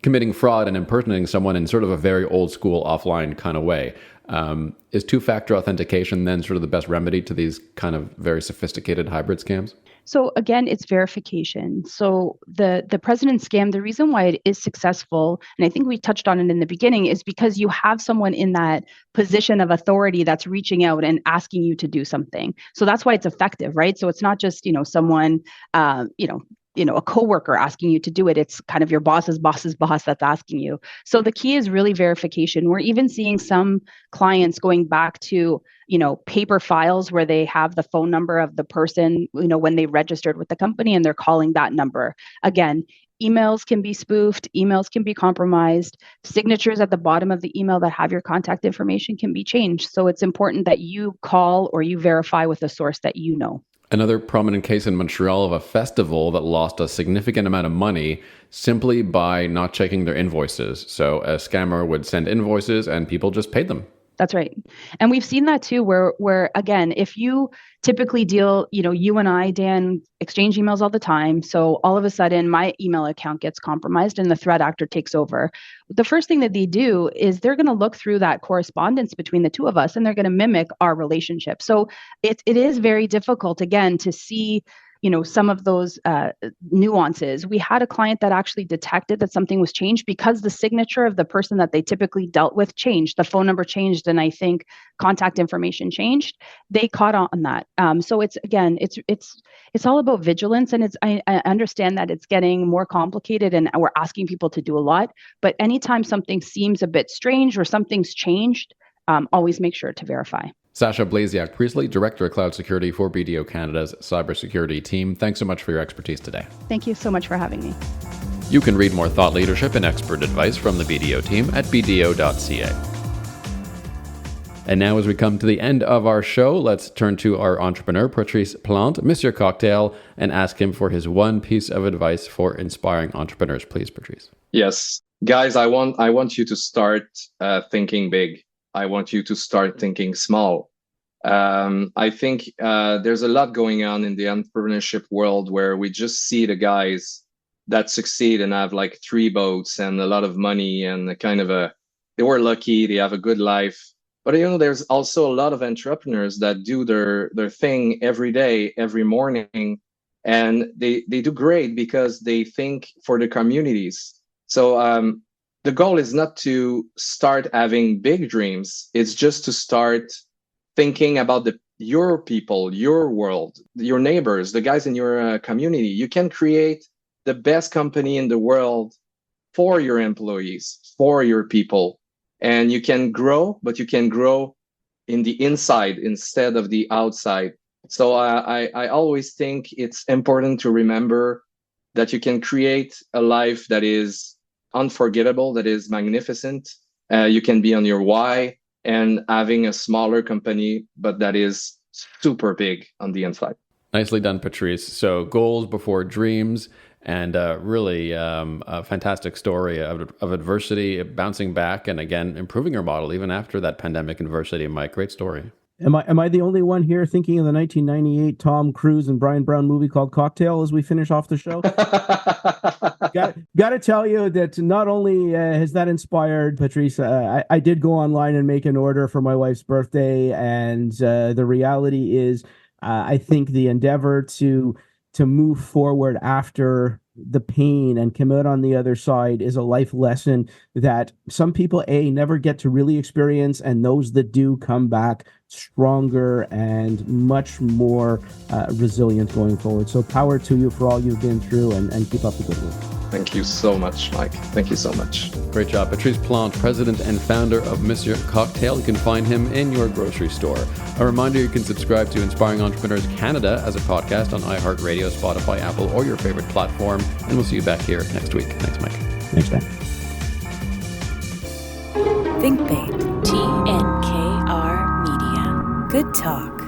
committing fraud and impersonating someone in sort of a very old school offline kind of way. Is two-factor authentication then sort of the best remedy to these kind of very sophisticated hybrid scams? So again, it's verification. So the president scam, the reason why it is successful, and I think we touched on it in the beginning, is because you have someone in that position of authority that's reaching out and asking you to do something. So that's why it's effective, right? So it's not just, someone, a coworker asking you to do it. It's kind of your boss's boss's boss that's asking you. So the key is really verification. We're even seeing some clients going back to, paper files where they have the phone number of the person, when they registered with the company and they're calling that number. Again, emails can be spoofed, emails can be compromised, signatures at the bottom of the email that have your contact information can be changed. So it's important that you call or you verify with a source that you know. Another prominent case in Montreal of a festival that lost a significant amount of money simply by not checking their invoices. So a scammer would send invoices and people just paid them. That's right. And we've seen that too, where again, if you typically deal, you and I, Dan, exchange emails all the time. So all of a sudden my email account gets compromised and the threat actor takes over. The first thing that they do is they're going to look through that correspondence between the two of us and they're going to mimic our relationship. So it is very difficult, again, to see some of those nuances. We had a client that actually detected that something was changed because the signature of the person that they typically dealt with changed. The phone number changed, and I think contact information changed. They caught on that. So it's all about vigilance, and I understand that it's getting more complicated, and we're asking people to do a lot. But anytime something seems a bit strange or something's changed, always make sure to verify. Sacha Blasiak-Priestley, Director of Cloud Security for BDO Canada's Cybersecurity team. Thanks so much for your expertise today. Thank you so much for having me. You can read more thought leadership and expert advice from the BDO team at bdo.ca. And now as we come to the end of our show, let's turn to our entrepreneur, Patrice Plante, Monsieur Cocktail, and ask him for his one piece of advice for inspiring entrepreneurs. Please, Patrice. Yes. Guys, I want you to start thinking big. I want you to start thinking small. I think there's a lot going on in the entrepreneurship world where we just see the guys that succeed and have like 3 boats and a lot of money and they were lucky, they have a good life. But there's also a lot of entrepreneurs that do their thing every day, every morning, and they do great because they think for the communities. So the goal is not to start having big dreams. It's just to start thinking about your people, your world, your neighbors, the guys in your community. You can create the best company in the world for your employees, for your people. And you can grow, but you can grow in the inside instead of the outside. So I always think it's important to remember that you can create a life that is unforgettable, that is magnificent. You can be on your why and having a smaller company, but that is super big on the inside. Nicely done, Patrice. So goals before dreams, and really a fantastic story of adversity, bouncing back, and again, improving your model even after that pandemic adversity. Mike, great story. Am I the only one here thinking of the 1998 Tom Cruise and Brian Brown movie called Cocktail as we finish off the show? Got to tell you that not only has that inspired Patrice, I did go online and make an order for my wife's birthday, and the reality is, I think the endeavor to move forward after the pain and come out on the other side is a life lesson that some people never get to really experience, and those that do come back stronger and much more resilient going forward. So power to you for all you've been through, and keep up the good work. Thank you so much, Mike. Thank you so much. Great job. Patrice Plante, president and founder of Monsieur Cocktail. You can find him in your grocery store. A reminder, you can subscribe to Inspiring Entrepreneurs Canada as a podcast on iHeartRadio, Spotify, Apple, or your favorite platform. And we'll see you back here next week. Thanks, Mike. Thanks, Dan. Think Big. TNKR Media. Good talk.